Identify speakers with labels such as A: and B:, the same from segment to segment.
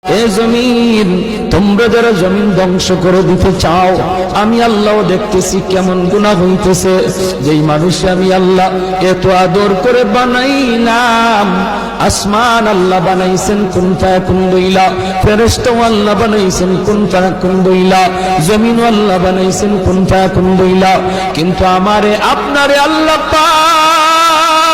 A: এ জমিন, তোমরা যারা জমিন ধ্বংস করে দিতে চাও, আমি আল্লাহ দেখতেছি কেমন গুনাহ হইতেছে। যেই মানুষ আমি আল্লাহ এত আদর করে বানাইলাম, আসমান আল্লাহ বানাইছেন কুন ফায়াকুন বইলা, ফেরেশতা আল্লাহ বানাইছেন কুন ফায়াকুন বইলা, জমিন আল্লাহ বানাইছেন কুন ফায়াকুন বইলা, কিন্তু আমারে আপনারে আল্লাহ পাক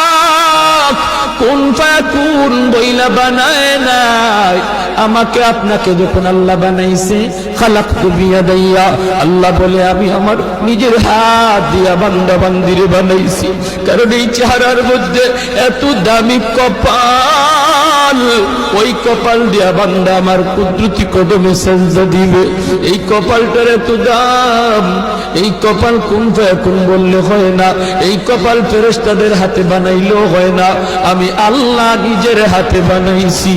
A: কুন ফায়াকুন বইলা বানায় নাই। আমাকে আপনাকে যখন আল্লাহ বানাইছে, খালাকতু বিয়াদাইয়া, আল্লাহ বলে আমি আমার নিজের হাত দিয়া বান্দা বান্দিরে বানাইছি। কারণ এই চেহারার মধ্যে এত দামি কপাল, ওই কপাল দিয়া বান্দা আমার কুদরতি কদমে সেজদা দিবে। এই কপালটার এত দাম, এই কপাল কুন ফায়াকুন বললে হয় না, এই কপাল ফেরেশতাদের হাতে বানাইলেও হয় না, আমি আল্লাহ নিজের হাতে বানাইছি।